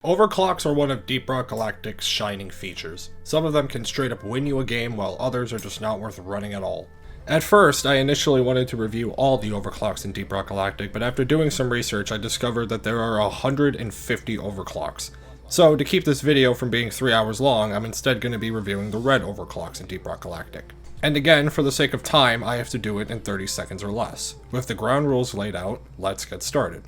Overclocks are one of Deep Rock Galactic's shining features. Some of them can straight up win you a game, while others are just not worth running at all. At first, I initially wanted to review all the overclocks in Deep Rock Galactic, but after doing some research, I discovered that there are 150 overclocks. So, to keep this video from being 3 hours long, I'm instead going to be reviewing the red overclocks in Deep Rock Galactic. And again, for the sake of time, I have to do it in 30 seconds or less. With the ground rules laid out, let's get started.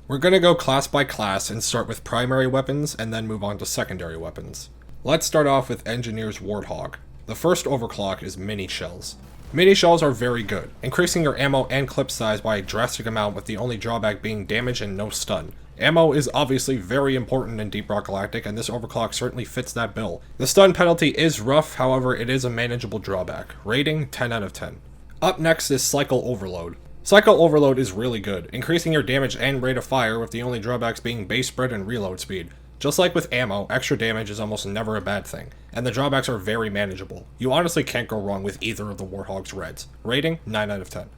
We're going to go class by class and start with primary weapons and then move on to secondary weapons. Let's start off with Engineer's Warthog. The first overclock is mini shells. Mini shells are very good, increasing your ammo and clip size by a drastic amount, with the only drawback being damage and no stun. Ammo is obviously very important in Deep Rock Galactic, and this overclock certainly fits that bill. The stun penalty is rough, however it is a manageable drawback. Rating 10 out of 10. Up next is Cycle Overload. Cycle Overload is really good, increasing your damage and rate of fire, with the only drawbacks being base spread and reload speed. Just like with ammo, extra damage is almost never a bad thing, and the drawbacks are very manageable. You honestly can't go wrong with either of the Warthog's reds. Rating 9 out of 10.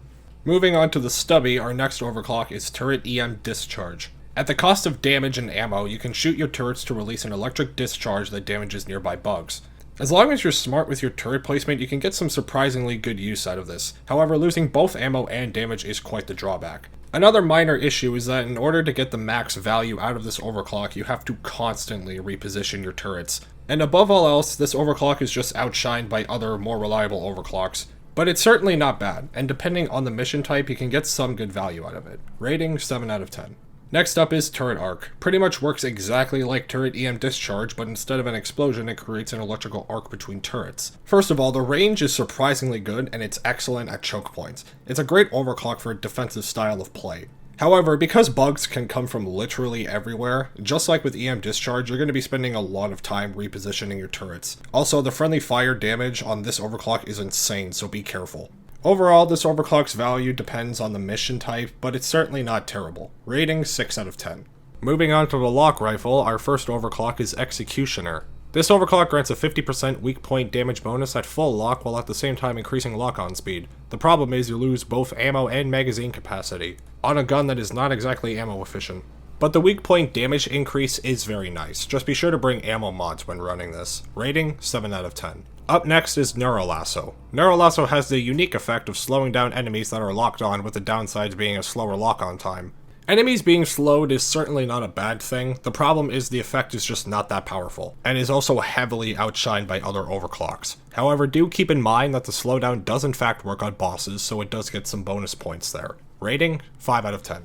Moving on to the Stubby, our next overclock is Turret EM Discharge. At the cost of damage and ammo, you can shoot your turrets to release an electric discharge that damages nearby bugs. As long as you're smart with your turret placement, you can get some surprisingly good use out of this. However, losing both ammo and damage is quite the drawback. Another minor issue is that in order to get the max value out of this overclock, you have to constantly reposition your turrets. And above all else, this overclock is just outshined by other more reliable overclocks. But it's certainly not bad, and depending on the mission type, you can get some good value out of it. Rating 7 out of 10. Next up is Turret Arc. Pretty much works exactly like Turret EM Discharge, but instead of an explosion, it creates an electrical arc between turrets. First of all, the range is surprisingly good, and it's excellent at choke points. It's a great overclock for a defensive style of play. However, because bugs can come from literally everywhere, just like with EM Discharge, you're going to be spending a lot of time repositioning your turrets. Also, the friendly fire damage on this overclock is insane, so be careful. Overall, this overclock's value depends on the mission type, but it's certainly not terrible. Rating 6 out of 10. Moving on to the Lock Rifle, our first overclock is Executioner. This overclock grants a 50% weak point damage bonus at full lock, while at the same time increasing lock-on speed. The problem is you lose both ammo and magazine capacity, on a gun that is not exactly ammo efficient. But the weak point damage increase is very nice. Just be sure to bring ammo mods when running this. Rating 7 out of 10. Up next is Neurolasso. Neurolasso has the unique effect of slowing down enemies that are locked on, with the downsides being a slower lock-on time. Enemies being slowed is certainly not a bad thing. The problem is the effect is just not that powerful, and is also heavily outshined by other overclocks. However, do keep in mind that the slowdown does in fact work on bosses, so it does get some bonus points there. Rating 5 out of 10.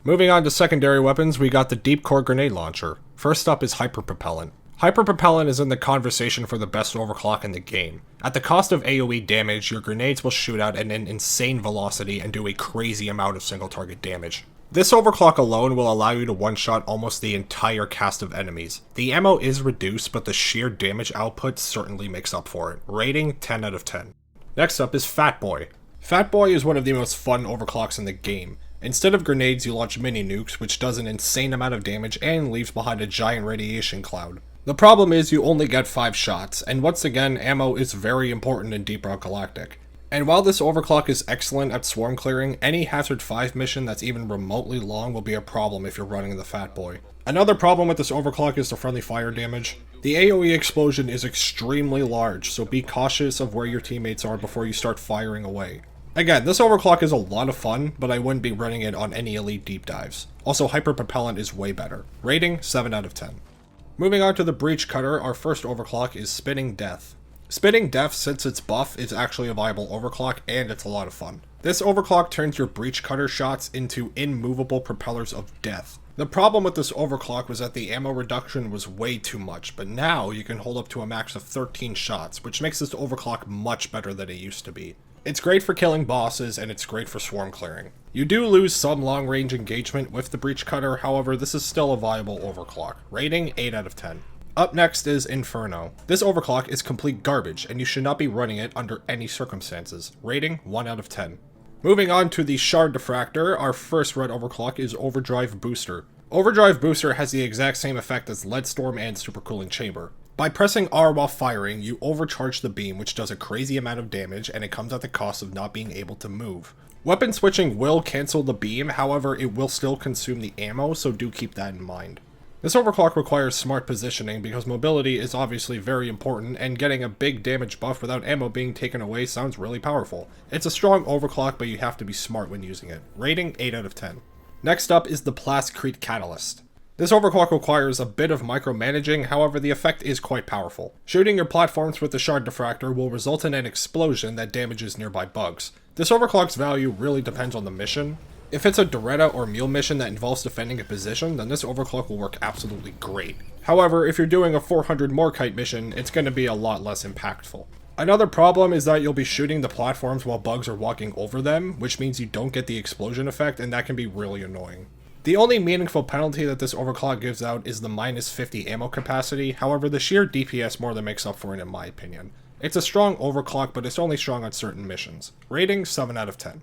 Moving on to secondary weapons, we got the Deep Core Grenade Launcher. First up is Hyperpropellant. Hyperpropellant is in the conversation for the best overclock in the game. At the cost of AoE damage, your grenades will shoot out at an insane velocity and do a crazy amount of single target damage. This overclock alone will allow you to one-shot almost the entire cast of enemies. The ammo is reduced, but the sheer damage output certainly makes up for it. Rating 10 out of 10. Next up is Fat Boy. Fat Boy is one of the most fun overclocks in the game. Instead of grenades, you launch mini nukes, which does an insane amount of damage and leaves behind a giant radiation cloud. The problem is you only get 5 shots, and once again, ammo is very important in Deep Rock Galactic. And while this overclock is excellent at swarm clearing, any Hazard 5 mission that's even remotely long will be a problem if you're running the Fat Boy. Another problem with this overclock is the friendly fire damage. The AoE explosion is extremely large, so be cautious of where your teammates are before you start firing away. Again, this overclock is a lot of fun, but I wouldn't be running it on any elite deep dives. Also, Hyperpropellant is way better. Rating 7 out of 10. Moving on to the Breach Cutter, our first overclock is Spitting Death. Spitting Death, since it's buff, is actually a viable overclock, and it's a lot of fun. This overclock turns your Breach Cutter shots into immovable propellers of death. The problem with this overclock was that the ammo reduction was way too much, but now you can hold up to a max of 13 shots, which makes this overclock much better than it used to be. It's great for killing bosses, and it's great for swarm clearing. You do lose some long-range engagement with the Breach Cutter, however, this is still a viable overclock. Rating 8 out of 10. Up next is Inferno. This overclock is complete garbage, and you should not be running it under any circumstances. Rating 1 out of 10. Moving on to the Shard Diffractor, our first red overclock is Overdrive Booster. Overdrive Booster has the exact same effect as Lead Storm and Supercooling Chamber. By pressing R while firing, you overcharge the beam, which does a crazy amount of damage, and it comes at the cost of not being able to move. Weapon switching will cancel the beam, however it will still consume the ammo, so do keep that in mind. This overclock requires smart positioning because mobility is obviously very important, and getting a big damage buff without ammo being taken away sounds really powerful. It's a strong overclock, but you have to be smart when using it. Rating 8 out of 10. Next up is the Plascrete Catalyst. This overclock requires a bit of micromanaging, however the effect is quite powerful. Shooting your platforms with the shard diffractor will result in an explosion that damages nearby bugs. This overclock's value really depends on the mission. If it's a Doretta or Mule mission that involves defending a position, then this overclock will work absolutely great. However, if you're doing a 400 Morkite mission, it's going to be a lot less impactful. Another problem is that you'll be shooting the platforms while bugs are walking over them, which means you don't get the explosion effect, and that can be really annoying. The only meaningful penalty that this overclock gives out is the minus 50 ammo capacity, however the sheer DPS more than makes up for it in my opinion. It's a strong overclock, but it's only strong on certain missions. Rating 7 out of 10.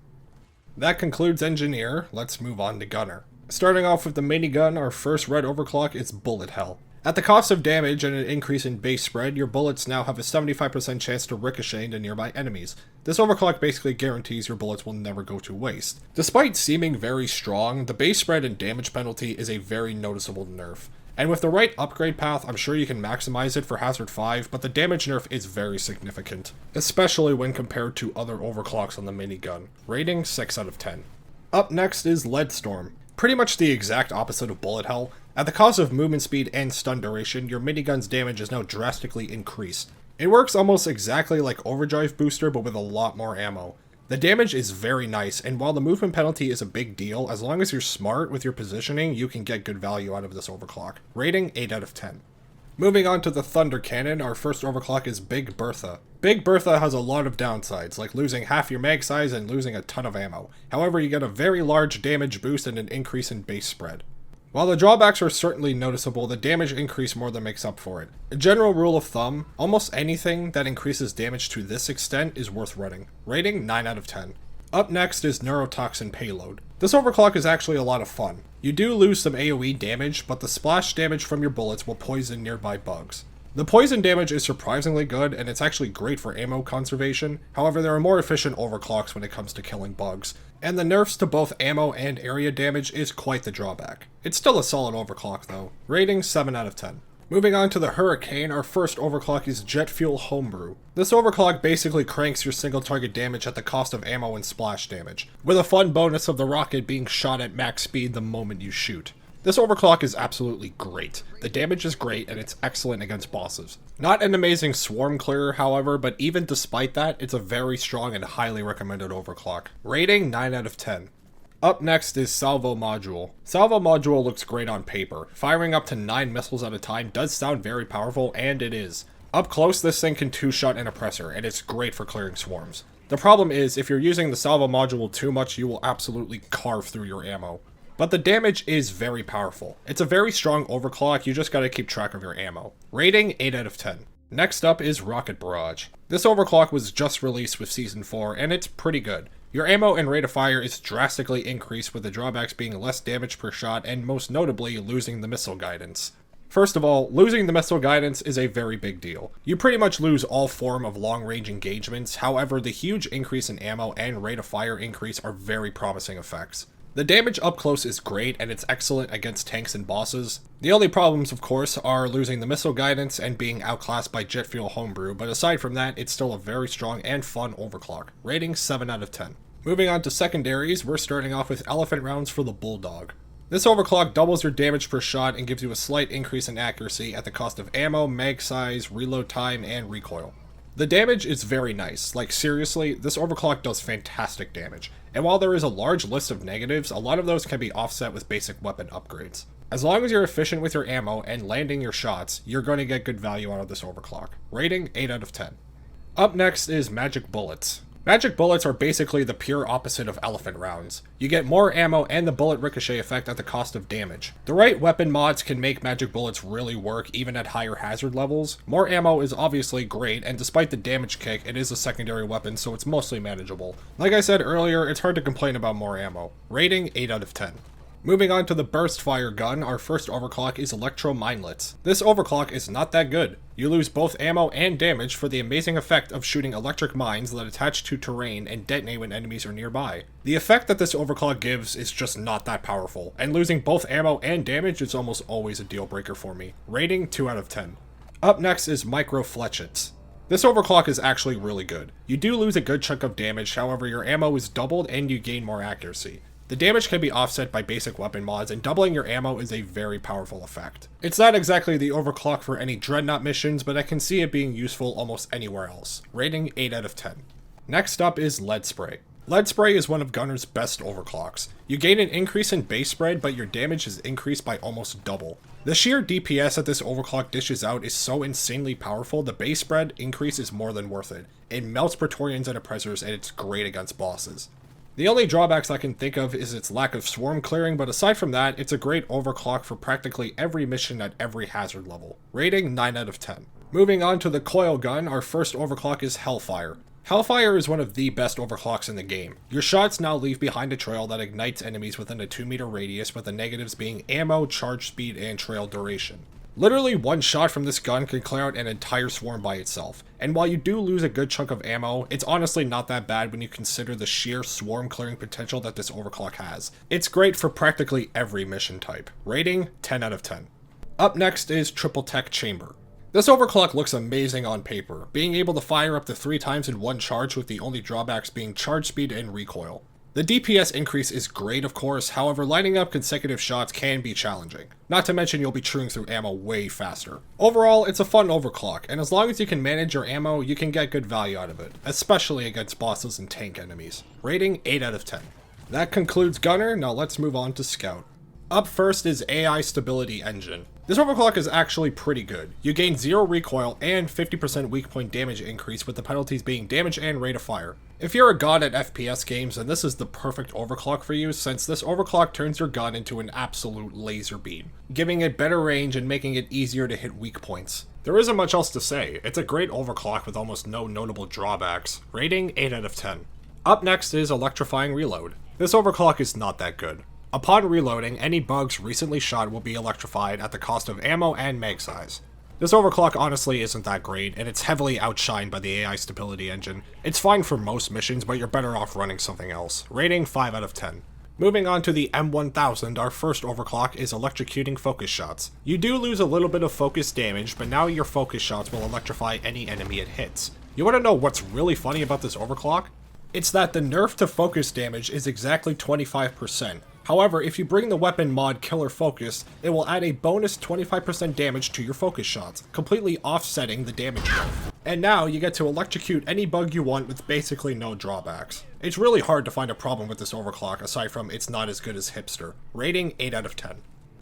That concludes Engineer, let's move on to Gunner. Starting off with the minigun, our first red overclock is Bullet Hell. At the cost of damage and an increase in base spread, your bullets now have a 75% chance to ricochet into nearby enemies. This overclock basically guarantees your bullets will never go to waste. Despite seeming very strong, the base spread and damage penalty is a very noticeable nerf. And with the right upgrade path, I'm sure you can maximize it for Hazard 5, but the damage nerf is very significant, especially when compared to other overclocks on the minigun. Rating 6 out of 10. Up next is Leadstorm. Pretty much the exact opposite of Bullet Hell. At the cost of movement speed and stun duration, your minigun's damage is now drastically increased. It works almost exactly like Overdrive Booster, but with a lot more ammo. The damage is very nice, and while the movement penalty is a big deal, as long as you're smart with your positioning, you can get good value out of this overclock. Rating 8 out of 10. Moving on to the Thunder Cannon, our first overclock is Big Bertha. Big Bertha has a lot of downsides, like losing half your mag size and losing a ton of ammo. However, you get a very large damage boost and an increase in base spread. While the drawbacks are certainly noticeable, the damage increase more than makes up for it. A general rule of thumb, almost anything that increases damage to this extent is worth running. Rating 9 out of 10. Up next is Neurotoxin Payload. This overclock is actually a lot of fun. You do lose some AoE damage, but the splash damage from your bullets will poison nearby bugs. The poison damage is surprisingly good, and it's actually great for ammo conservation. However, there are more efficient overclocks when it comes to killing bugs, and the nerfs to both ammo and area damage is quite the drawback. It's still a solid overclock though. Rating 7 out of 10. Moving on to the Hurricane, our first overclock is Jet Fuel Homebrew. This overclock basically cranks your single target damage at the cost of ammo and splash damage, with a fun bonus of the rocket being shot at max speed the moment you shoot. This overclock is absolutely great. The damage is great, and it's excellent against bosses. Not an amazing swarm clearer, however, but even despite that, it's a very strong and highly recommended overclock. Rating 9 out of 10. Up next is Salvo Module. Salvo Module looks great on paper. Firing up to 9 missiles at a time does sound very powerful, and it is. Up close, this thing can two-shot an oppressor, and it's great for clearing swarms. The problem is, if you're using the Salvo Module too much, you will absolutely carve through your ammo. But the damage is very powerful. It's a very strong overclock, you just gotta keep track of your ammo. Rating 8 out of 10. Next up is Rocket Barrage. This overclock was just released with Season 4, and it's pretty good. Your ammo and rate of fire is drastically increased, with the drawbacks being less damage per shot, and most notably, losing the missile guidance. First of all, losing the missile guidance is a very big deal. You pretty much lose all form of long-range engagements, however, the huge increase in ammo and rate of fire increase are very promising effects. The damage up close is great, and it's excellent against tanks and bosses. The only problems, of course, are losing the missile guidance and being outclassed by Jet Fuel Homebrew, but aside from that, it's still a very strong and fun overclock. Rating 7 out of 10. Moving on to secondaries, we're starting off with Elephant Rounds for the Bulldog. This overclock doubles your damage per shot and gives you a slight increase in accuracy at the cost of ammo, mag size, reload time, and recoil. The damage is very nice, like seriously, this overclock does fantastic damage, and while there is a large list of negatives, a lot of those can be offset with basic weapon upgrades. As long as you're efficient with your ammo and landing your shots, you're going to get good value out of this overclock. Rating 8 out of 10. Up next is Magic Bullets. Magic Bullets are basically the pure opposite of Elephant Rounds. You get more ammo and the bullet ricochet effect at the cost of damage. The right weapon mods can make Magic Bullets really work even at higher hazard levels. More ammo is obviously great, and despite the damage kick, it is a secondary weapon, so it's mostly manageable. Like I said earlier, it's hard to complain about more ammo. Rating 8 out of 10. Moving on to the burst fire gun, our first overclock is electro minelets. This overclock is not that good. You lose both ammo and damage for the amazing effect of shooting electric mines that attach to terrain and detonate when enemies are nearby. The effect that this overclock gives is just not that powerful, and losing both ammo and damage is almost always a deal breaker for me. Rating 2 out of 10. Up next is micro fletchets. This overclock is actually really good. You do lose a good chunk of damage, however your ammo is doubled and you gain more accuracy. The damage can be offset by basic weapon mods, and doubling your ammo is a very powerful effect. It's not exactly the overclock for any Dreadnought missions, but I can see it being useful almost anywhere else. Rating 8 out of 10. Next up is lead spray. Lead spray is one of Gunner's best overclocks. You gain an increase in base spread, but your damage is increased by almost double. The sheer DPS that this overclock dishes out is so insanely powerful, the base spread increase is more than worth it. It melts Praetorians and Oppressors, and it's great against bosses. The only drawbacks I can think of is its lack of swarm clearing, but aside from that, it's a great overclock for practically every mission at every hazard level. Rating 9 out of 10. Moving on to the coil gun, our first overclock is Hellfire. Hellfire is one of the best overclocks in the game. Your shots now leave behind a trail that ignites enemies within a 2-meter radius, with the negatives being ammo, charge speed, and trail duration. Literally one shot from this gun can clear out an entire swarm by itself, and while you do lose a good chunk of ammo, it's honestly not that bad when you consider the sheer swarm clearing potential that this overclock has. It's great for practically every mission type. Rating 10 out of 10. Up next is Triple Tech Chamber. This overclock looks amazing on paper, being able to fire up to 3 times in one charge, with the only drawbacks being charge speed and recoil. The DPS increase is great, of course, however lining up consecutive shots can be challenging. Not to mention you'll be chewing through ammo way faster. Overall, it's a fun overclock, and as long as you can manage your ammo, you can get good value out of it, especially against bosses and tank enemies. Rating 8 out of 10. That concludes Gunner, now let's move on to Scout. Up first is AI Stability Engine. This overclock is actually pretty good. You gain 0 recoil and 50% weak point damage increase, with the penalties being damage and rate of fire. If you're a god at FPS games, then this is the perfect overclock for you, since this overclock turns your gun into an absolute laser beam, giving it better range and making it easier to hit weak points. There isn't much else to say. It's a great overclock with almost no notable drawbacks. Rating 8 out of 10. Up next is Electrifying Reload. This overclock is not that good. Upon reloading, any bugs recently shot will be electrified at the cost of ammo and mag size. This overclock honestly isn't that great, and it's heavily outshined by the AI Stability Engine. It's fine for most missions, but you're better off running something else. Rating 5 out of 10. Moving on to the M1000, our first overclock is Electrocuting Focus Shots. You do lose a little bit of focus damage, but now your focus shots will electrify any enemy it hits. You want to know what's really funny about this overclock? It's that the nerf to focus damage is exactly 25%. However, if you bring the weapon mod Killer Focus, it will add a bonus 25% damage to your focus shots, completely offsetting the damage nerf. And now you get to electrocute any bug you want with basically no drawbacks. It's really hard to find a problem with this overclock aside from it's not as good as Hipster. Rating 8 out of 10.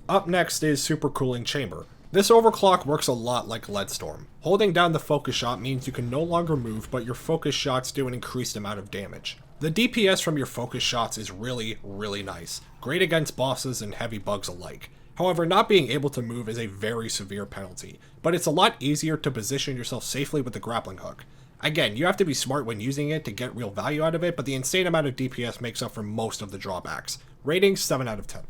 Up next is Supercooling Chamber. This overclock works a lot like Leadstorm. Holding down the focus shot means you can no longer move, but your focus shots do an increased amount of damage. The DPS from your focus shots is really, really nice. Great against bosses and heavy bugs alike. However, not being able to move is a very severe penalty, but it's a lot easier to position yourself safely with the grappling hook. Again, you have to be smart when using it to get real value out of it, but the insane amount of DPS makes up for most of the drawbacks. Rating 7 out of 10.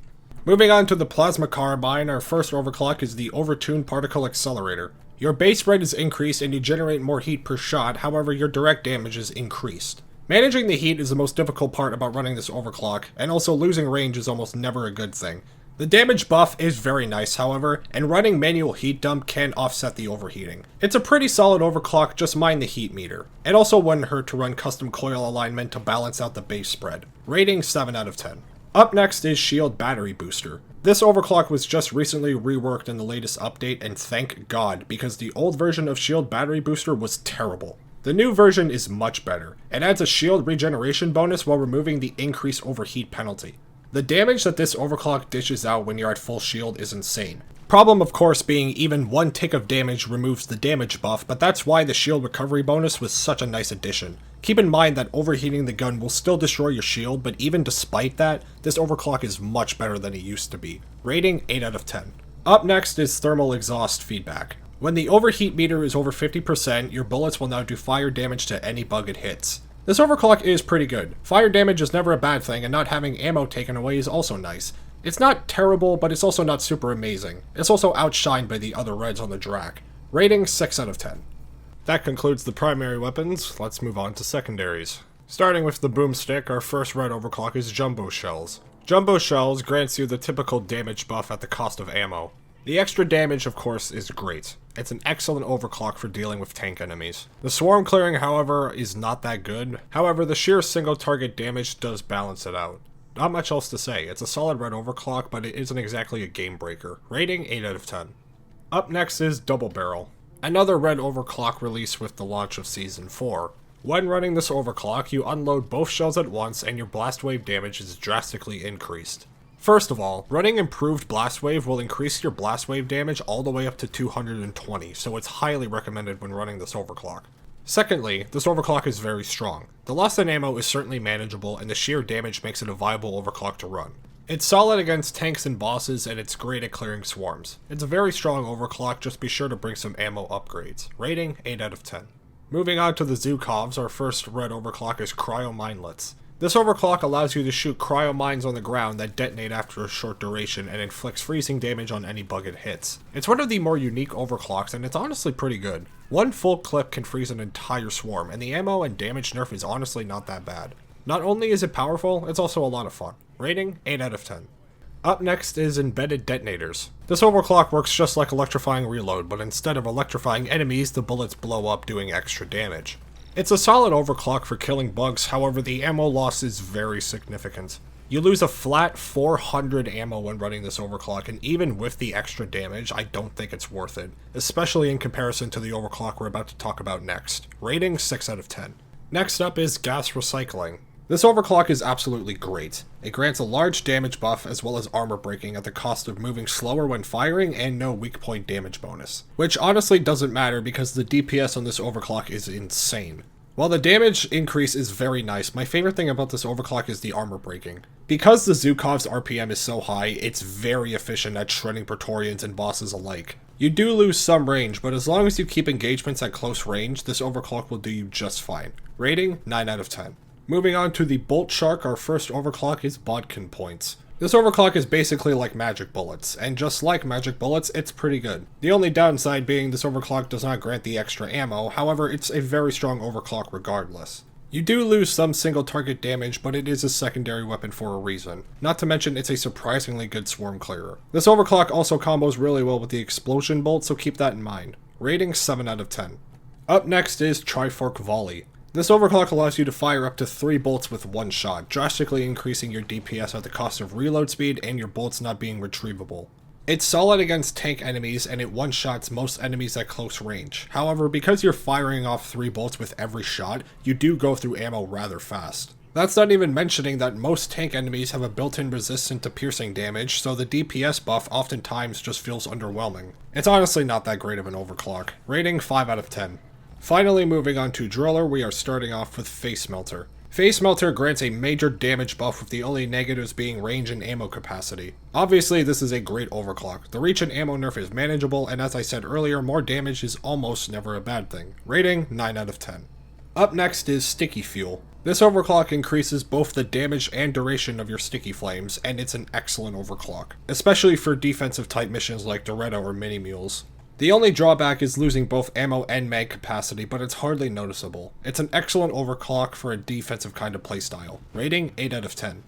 Moving on to the Plasma Carbine, our first overclock is the Overtuned Particle Accelerator. Your base spread is increased and you generate more heat per shot, however your direct damage is increased. Managing the heat is the most difficult part about running this overclock, and also losing range is almost never a good thing. The damage buff is very nice, however, and running manual heat dump can offset the overheating. It's a pretty solid overclock, just mind the heat meter. It also wouldn't hurt to run custom coil alignment to balance out the base spread. Rating 7 out of 10. Up next is Shield Battery Booster. This overclock was just recently reworked in the latest update, and thank God, because the old version of Shield Battery Booster was terrible. The new version is much better. It adds a shield regeneration bonus while removing the increased overheat penalty. The damage that this overclock dishes out when you're at full shield is insane. Problem of course being even one tick of damage removes the damage buff, but that's why the shield recovery bonus was such a nice addition. Keep in mind that overheating the gun will still destroy your shield, but even despite that, this overclock is much better than it used to be. Rating 8 out of 10. Up next is Thermal Exhaust Feedback. When the overheat meter is over 50%, your bullets will now do fire damage to any bug it hits. This overclock is pretty good. Fire damage is never a bad thing, and not having ammo taken away is also nice. It's not terrible, but it's also not super amazing. It's also outshined by the other reds on the Drac. Rating 6 out of 10. That concludes the primary weapons. Let's move on to secondaries. Starting with the boomstick, our first red overclock is Jumbo Shells. Jumbo Shells grants you the typical damage buff at the cost of ammo. The extra damage, of course, is great. It's an excellent overclock for dealing with tank enemies. The swarm clearing, however, is not that good. However, the sheer single target damage does balance it out. Not much else to say. It's a solid red overclock, but it isn't exactly a game breaker. Rating 8 out of 10. Up next is Double Barrel. Another red overclock release with the launch of Season 4. When running this overclock, you unload both shells at once and your blast wave damage is drastically increased. First of all, running improved blast wave will increase your blast wave damage all the way up to 220, so it's highly recommended when running this overclock. Secondly, this overclock is very strong. The loss in ammo is certainly manageable and the sheer damage makes it a viable overclock to run. It's solid against tanks and bosses and it's great at clearing swarms. It's a very strong overclock, just be sure to bring some ammo upgrades. Rating 8 out of 10. Moving on to the Zukovs, our first red overclock is Cryo Minelets. This overclock allows you to shoot cryo mines on the ground that detonate after a short duration and inflicts freezing damage on any bug it hits. It's one of the more unique overclocks and it's honestly pretty good. One full clip can freeze an entire swarm and the ammo and damage nerf is honestly not that bad. Not only is it powerful, it's also a lot of fun. Rating 8 out of 10. Up next is Embedded Detonators. This overclock works just like electrifying reload, but instead of electrifying enemies, the bullets blow up doing extra damage. It's a solid overclock for killing bugs, however the ammo loss is very significant. You lose a flat 400 ammo when running this overclock, and even with the extra damage, I don't think it's worth it, especially in comparison to the overclock we're about to talk about next. Rating 6 out of 10. Next up is Gas Recycling. This overclock is absolutely great. It grants a large damage buff as well as armor breaking at the cost of moving slower when firing and no weak point damage bonus. Which honestly doesn't matter because the DPS on this overclock is insane. While the damage increase is very nice, my favorite thing about this overclock is the armor breaking. Because the Zukov's RPM is so high, it's very efficient at shredding Praetorians and bosses alike. You do lose some range, but as long as you keep engagements at close range, this overclock will do you just fine. Rating 9 out of 10. Moving on to the Bolt Shark, our first overclock is Bodkin Points. This overclock is basically like magic bullets, and just like magic bullets, it's pretty good. The only downside being this overclock does not grant the extra ammo, however it's a very strong overclock regardless. You do lose some single target damage, but it is a secondary weapon for a reason. Not to mention it's a surprisingly good swarm clearer. This overclock also combos really well with the explosion bolt, so keep that in mind. Rating 7 out of 10. Up next is Trifork Volley. This overclock allows you to fire up to 3 bolts with one shot, drastically increasing your DPS at the cost of reload speed and your bolts not being retrievable. It's solid against tank enemies and it one-shots most enemies at close range. However, because you're firing off 3 bolts with every shot, you do go through ammo rather fast. That's not even mentioning that most tank enemies have a built-in resistance to piercing damage, so the DPS buff oftentimes just feels underwhelming. It's honestly not that great of an overclock. Rating 5 out of 10. Finally, moving on to Driller, we are starting off with Face Melter. Face Melter grants a major damage buff with the only negatives being range and ammo capacity. Obviously, this is a great overclock. The reach and ammo nerf is manageable, and as I said earlier, more damage is almost never a bad thing. Rating 9 out of 10. Up next is Sticky Fuel. This overclock increases both the damage and duration of your sticky flames, and it's an excellent overclock, especially for defensive type missions like Doretta or Mini Mules. The only drawback is losing both ammo and mag capacity, but it's hardly noticeable. It's an excellent overclock for a defensive kind of playstyle. Rating 8 out of 10.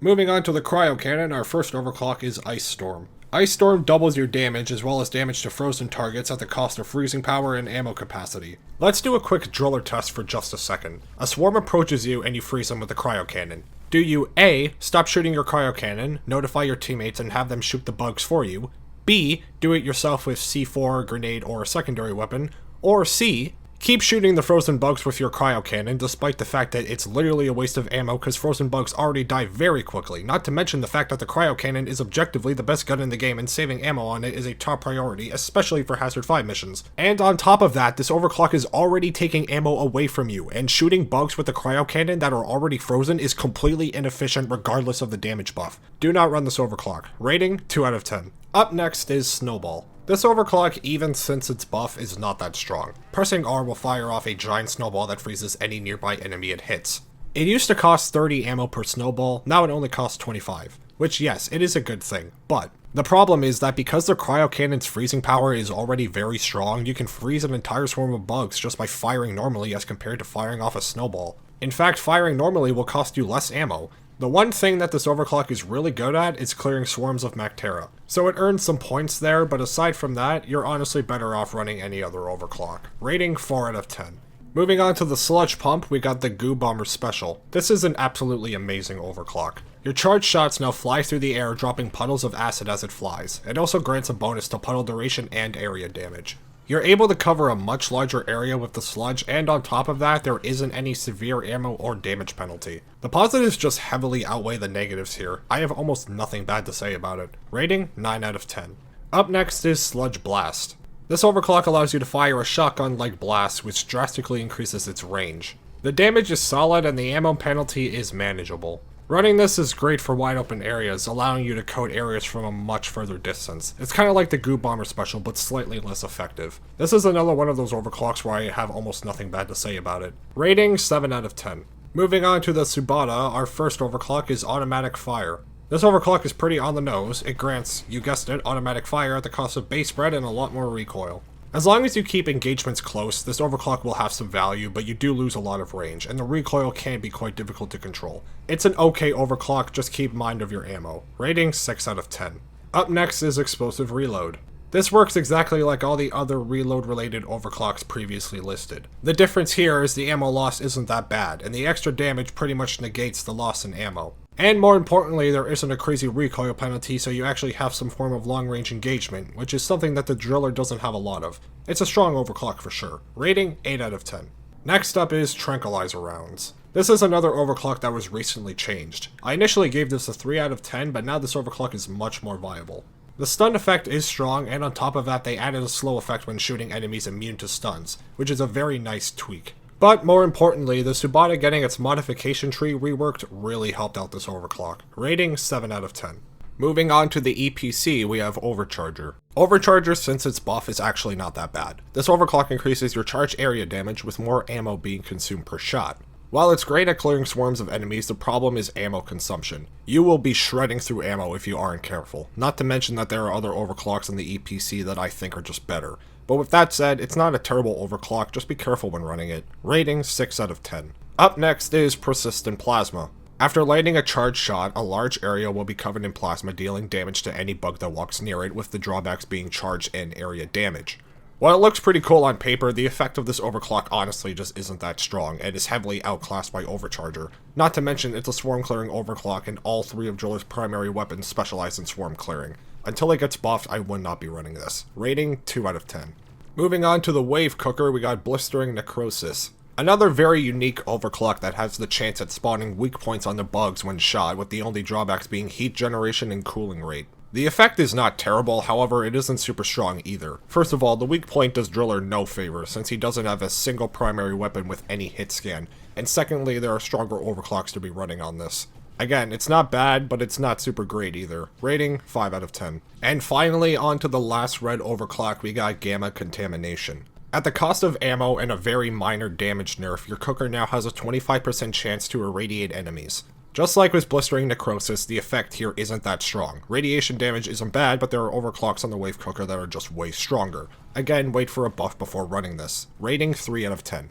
Moving on to the Cryo Cannon, our first overclock is Ice Storm. Ice Storm doubles your damage as well as damage to frozen targets at the cost of freezing power and ammo capacity. Let's do a quick driller test for just a second. A swarm approaches you and you freeze them with the Cryo Cannon. Do you A, stop shooting your Cryo Cannon, notify your teammates and have them shoot the bugs for you? B, do it yourself with C4, grenade, or a secondary weapon, or C, keep shooting the frozen bugs with your cryo cannon despite the fact that it's literally a waste of ammo because frozen bugs already die very quickly, not to mention the fact that the cryo cannon is objectively the best gun in the game and saving ammo on it is a top priority, especially for Hazard 5 missions. And on top of that, this overclock is already taking ammo away from you, and shooting bugs with the cryo cannon that are already frozen is completely inefficient regardless of the damage buff. Do not run this overclock. Rating 2 out of 10. Up next is Snowball. This overclock, even since its buff, is not that strong. Pressing R will fire off a giant snowball that freezes any nearby enemy it hits. It used to cost 30 ammo per snowball, now it only costs 25. which yes, it is a good thing, but the problem is that because the cryo cannon's freezing power is already very strong, you can freeze an entire swarm of bugs just by firing normally as compared to firing off a snowball. In fact, firing normally will cost you less ammo. The one thing that this overclock is really good at is clearing swarms of Mactera. So it earns some points there, but aside from that, you're honestly better off running any other overclock. Rating 4 out of 10. Moving on to the Sludge Pump, we got the Goo Bomber Special. This is an absolutely amazing overclock. Your charged shots now fly through the air, dropping puddles of acid as it flies. It also grants a bonus to puddle duration and area damage. You're able to cover a much larger area with the sludge, and on top of that, there isn't any severe ammo or damage penalty. The positives just heavily outweigh the negatives here. I have almost nothing bad to say about it. Rating 9 out of 10. Up next is Sludge Blast. This overclock allows you to fire a shotgun like Blast, which drastically increases its range. The damage is solid and the ammo penalty is manageable. Running this is great for wide open areas, allowing you to coat areas from a much further distance. It's kind of like the Goo Bomber Special, but slightly less effective. This is another one of those overclocks where I have almost nothing bad to say about it. Rating 7 out of 10. Moving on to the Subata, our first overclock is Automatic Fire. This overclock is pretty on the nose. It grants, you guessed it, automatic fire at the cost of base spread and a lot more recoil. As long as you keep engagements close, this overclock will have some value, but you do lose a lot of range, and the recoil can be quite difficult to control. It's an okay overclock, just keep mind of your ammo. Rating 6 out of 10. Up next is Explosive Reload. This works exactly like all the other reload-related overclocks previously listed. The difference here is the ammo loss isn't that bad, and the extra damage pretty much negates the loss in ammo. And more importantly, there isn't a crazy recoil penalty, so you actually have some form of long-range engagement, which is something that the Driller doesn't have a lot of. It's a strong overclock for sure. Rating 8 out of 10. Next up is Tranquilizer Rounds. This is another overclock that was recently changed. I initially gave this a 3 out of 10, but now this overclock is much more viable. The stun effect is strong, and on top of that they added a slow effect when shooting enemies immune to stuns, which is a very nice tweak. But more importantly, the Subata getting its modification tree reworked really helped out this overclock. Rating 7 out of 10. Moving on to the EPC, we have Overcharger. Overcharger, since its buff, is actually not that bad. This overclock increases your charge area damage with more ammo being consumed per shot. While it's great at clearing swarms of enemies, the problem is ammo consumption. You will be shredding through ammo if you aren't careful. Not to mention that there are other overclocks in the EPC that I think are just better. But with that said, it's not a terrible overclock, just be careful when running it. Rating 6 out of 10. Up next is Persistent Plasma. After lighting a charged shot, a large area will be covered in plasma, dealing damage to any bug that walks near it, with the drawbacks being charge and area damage. While it looks pretty cool on paper, the effect of this overclock honestly just isn't that strong, and is heavily outclassed by Overcharger. Not to mention, it's a swarm clearing overclock, and all 3 of Driller's primary weapons specialize in swarm clearing. Until it gets buffed, I would not be running this. Rating 2 out of 10. Moving on to the Wave Cooker, we got Blistering Necrosis. Another very unique overclock that has the chance at spawning weak points on the bugs when shot, with the only drawbacks being heat generation and cooling rate. The effect is not terrible, however it isn't super strong either. First of all, the weak point does Driller no favor, since he doesn't have a single primary weapon with any hit scan, and secondly, there are stronger overclocks to be running on this. Again, it's not bad, but it's not super great either. Rating 5 out of 10. And finally, on to the last red overclock, we got Gamma Contamination. At the cost of ammo and a very minor damage nerf, your cooker now has a 25% chance to irradiate enemies. Just like with Blistering Necrosis, the effect here isn't that strong. Radiation damage isn't bad, but there are overclocks on the Wave Cooker that are just way stronger. Again, wait for a buff before running this. Rating 3 out of 10.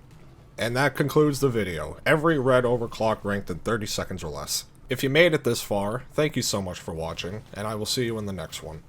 And that concludes the video. Every red overclock ranked in 30 seconds or less. If you made it this far, thank you so much for watching, and I will see you in the next one.